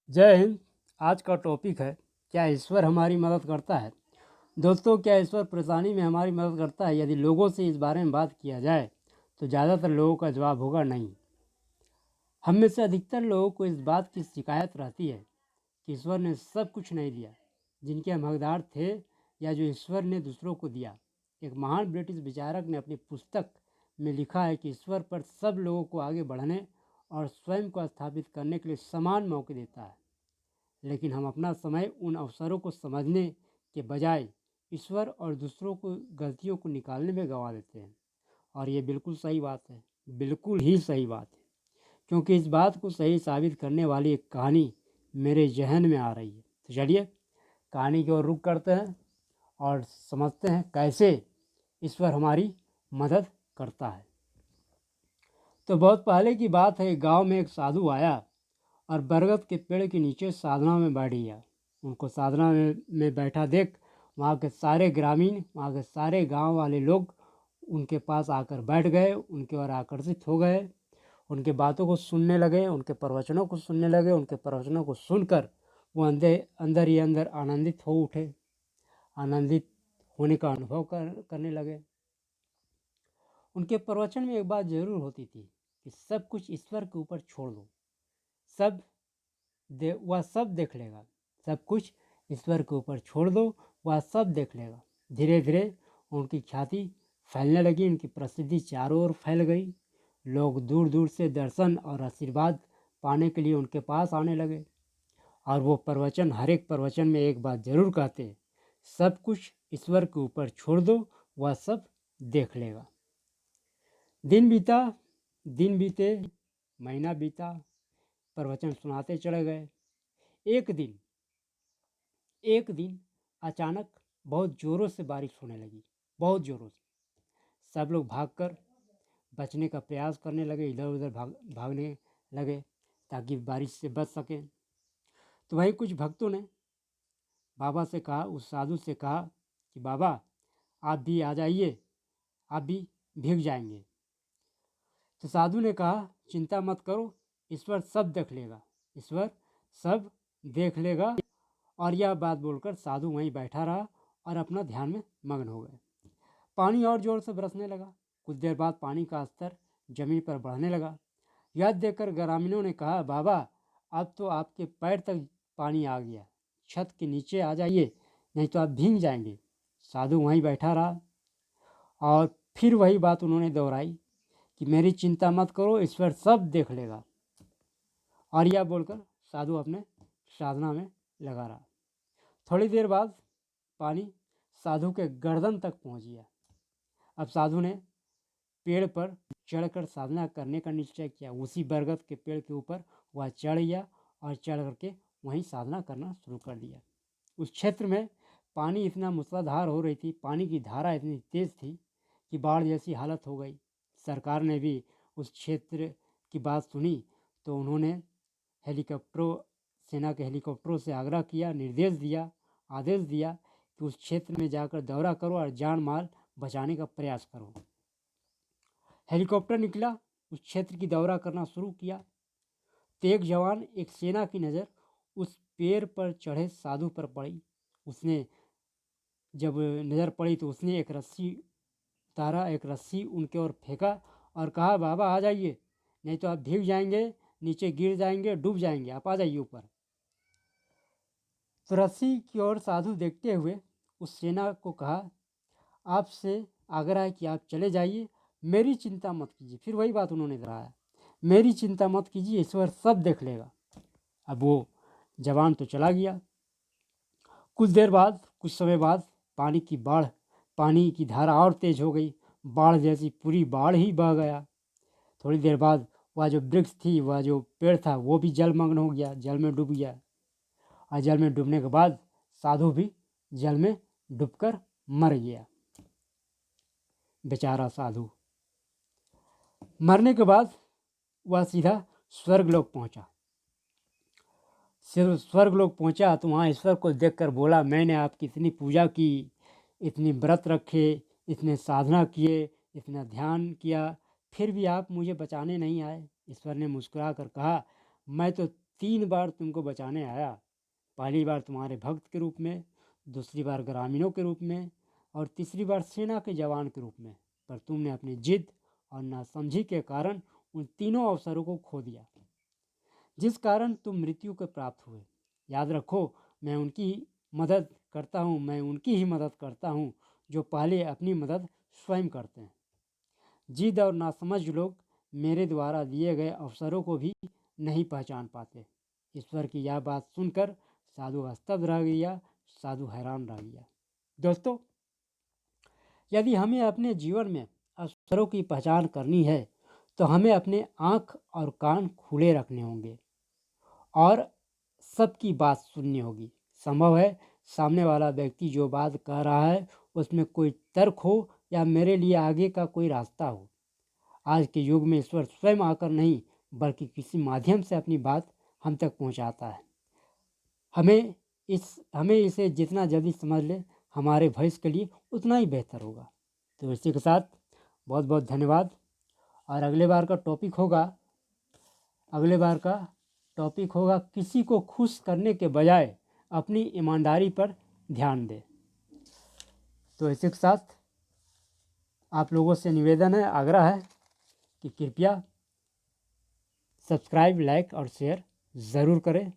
जय हिंद। आज का टॉपिक है, क्या ईश्वर हमारी मदद करता है। दोस्तों, क्या ईश्वर परेशानी में हमारी मदद करता है? यदि लोगों से इस बारे में बात किया जाए तो ज़्यादातर लोगों का जवाब होगा नहीं। हम में से अधिकतर लोगों को इस बात की शिकायत रहती है कि ईश्वर ने सब कुछ नहीं दिया जिनके हम हकदार थे, या जो ईश्वर ने दूसरों को दिया। एक महान ब्रिटिश विचारक ने अपनी पुस्तक में लिखा है कि ईश्वर पर सब लोगों को आगे बढ़ने और स्वयं को स्थापित करने के लिए समान मौके देता है, लेकिन हम अपना समय उन अवसरों को समझने के बजाय ईश्वर और दूसरों को गलतियों को निकालने में गंवा देते हैं। और ये बिल्कुल सही बात है, बिल्कुल ही सही बात है, क्योंकि इस बात को सही साबित करने वाली एक कहानी मेरे जहन में आ रही है। तो चलिए कहानी की ओर रुख करते हैं और समझते हैं कैसे ईश्वर हमारी मदद करता है। तो बहुत पहले की बात है, गांव में एक साधु आया और बरगद के पेड़ के नीचे साधना में बैठ गया। उनको साधना में बैठा देख वहाँ के सारे ग्रामीण, वहाँ के सारे गांव वाले लोग उनके पास आकर बैठ गए, उनके ओर आकर्षित हो गए, उनके बातों को सुनने लगे, उनके प्रवचनों को सुनने लगे। उनके प्रवचनों को सुनकर वो अंदर ही अंदर आनंदित हो उठे, आनंदित होने का अनुभव करने लगे। उनके प्रवचन में एक बात जरूर होती थी कि सब कुछ ईश्वर के ऊपर छोड़ दो, वह सब देख लेगा। सब कुछ ईश्वर के ऊपर छोड़ दो, वह सब देख लेगा। धीरे धीरे उनकी ख्याति फैलने लगी, उनकी प्रसिद्धि चारों ओर फैल गई। लोग दूर दूर से दर्शन और आशीर्वाद पाने के लिए उनके पास आने लगे। और वो प्रवचन, हर एक प्रवचन में एक बात जरूर कहते, सब कुछ ईश्वर के ऊपर छोड़ दो, वह सब देख लेगा। दिन बीते, महीना बीता, प्रवचन सुनाते चले गए। एक दिन अचानक बहुत ज़ोरों से बारिश होने लगी, बहुत ज़ोरों से। सब लोग भागकर बचने का प्रयास करने लगे, इधर उधर भागने लगे ताकि बारिश से बच सकें। तो वहीं कुछ भक्तों ने बाबा से कहा, उस साधु से कहा कि बाबा आप भी आ जाइए, आप भी भीग जाएंगे। तो साधु ने कहा, चिंता मत करो, ईश्वर सब देख लेगा, ईश्वर सब देख लेगा। और यह बात बोलकर साधु वहीं बैठा रहा और अपना ध्यान में मग्न हो गए। पानी और जोर से बरसने लगा। कुछ देर बाद पानी का स्तर जमीन पर बढ़ने लगा। यह देखकर ग्रामीणों ने कहा, बाबा अब तो आपके पैर तक पानी आ गया, छत के नीचे आ जाइए, नहीं तो आप भीग जाएंगे। साधु वहीं बैठा रहा और फिर वही बात उन्होंने दोहराई कि मेरी चिंता मत करो, ईश्वर सब देख लेगा। और यह बोलकर साधु अपने साधना में लगा रहा। थोड़ी देर बाद पानी साधु के गर्दन तक पहुंच गया। अब साधु ने पेड़ पर चढ़कर साधना करने का निश्चय किया। उसी बरगद के पेड़ के ऊपर वह चढ़ गया और चढ़ करके वहीं साधना करना शुरू कर दिया। उस क्षेत्र में पानी इतना मूसलाधार हो रही थी, पानी की धारा इतनी तेज थी कि बाढ़ जैसी हालत हो गई। सरकार ने भी उस क्षेत्र की बात सुनी तो उन्होंने सेना के हेलीकॉप्टरों से आग्रह किया, आदेश दिया कि उस क्षेत्र में जाकर दौरा करो और जान माल बचाने का प्रयास करो। हेलीकॉप्टर निकला, उस क्षेत्र की दौरा करना शुरू किया। तो एक जवान, एक सेना की नज़र उस पेड़ पर चढ़े साधु पर पड़ी। उसने जब नज़र पड़ी तो उसने एक रस्सी उतारा, एक रस्सी उनके ओर फेंका और कहा, बाबा आ जाइए, नहीं तो आप भीग जाएंगे, नीचे गिर जाएंगे, डूब जाएंगे, आप आ जाइए ऊपर। तो रस्सी की ओर साधु देखते हुए उस सेना को कहा, आपसे आग्रह है कि आप चले जाइए, मेरी चिंता मत कीजिए। फिर वही बात उन्होंने दोहराया, मेरी चिंता मत कीजिए, ईश्वर सब देख लेगा। अब वो जवान तो चला गया। कुछ समय बाद पानी की धारा और तेज हो गई, बाढ़ जैसी पूरी बाढ़ ही बह गया। थोड़ी देर बाद वह जो वृक्ष थी, वह जो पेड़ था, वो भी जलमग्न हो गया, जल में डूब गया। और जल में डूबने के बाद साधु भी जल में डूबकर मर गया। बेचारा साधु। मरने के बाद वह सीधा स्वर्गलोक पहुंचा। सिर्फ स्वर्गलोक पहुंचा तो वहाँ ईश्वर को देखकर बोला, मैंने आपकी इतनी पूजा की, इतनी व्रत रखे, इतने साधना किए, इतना ध्यान किया, फिर भी आप मुझे बचाने नहीं आए। ईश्वर ने मुस्कुरा कर कहा, मैं तो 3 बार तुमको बचाने आया। पहली बार तुम्हारे भक्त के रूप में, दूसरी बार ग्रामीणों के रूप में और तीसरी बार सेना के जवान के रूप में। पर तुमने अपनी जिद और नासमझी के कारण उन तीनों अवसरों को खो दिया, जिस कारण तुम मृत्यु को प्राप्त हुए। याद रखो, मैं उनकी ही मदद करता हूँ जो पहले अपनी मदद स्वयं करते हैं। जिद और नासमझ लोग मेरे द्वारा दिए गए अवसरों को भी नहीं पहचान पाते। ईश्वर की यह बात सुनकर साधु स्तब्ध रह गया, साधु हैरान रह गया। दोस्तों, यदि हमें अपने जीवन में अवसरों की पहचान करनी है तो हमें अपने आँख और कान खुले रखने होंगे और सबकी बात सुननी होगी। संभव है सामने वाला व्यक्ति जो बात कह रहा है उसमें कोई तर्क हो या मेरे लिए आगे का कोई रास्ता हो। आज के युग में ईश्वर स्वयं आकर नहीं बल्कि किसी माध्यम से अपनी बात हम तक पहुंचाता है। हमें इसे जितना जल्दी समझ ले हमारे भविष्य के लिए उतना ही बेहतर होगा। तो इसी के साथ बहुत बहुत धन्यवाद। और अगले बार का टॉपिक होगा किसी को खुश करने के बजाय अपनी ईमानदारी पर ध्यान दें। तो इसी के साथ आप लोगों से निवेदन है, आग्रह है कि कृपया सब्सक्राइब, लाइक और शेयर ज़रूर करें।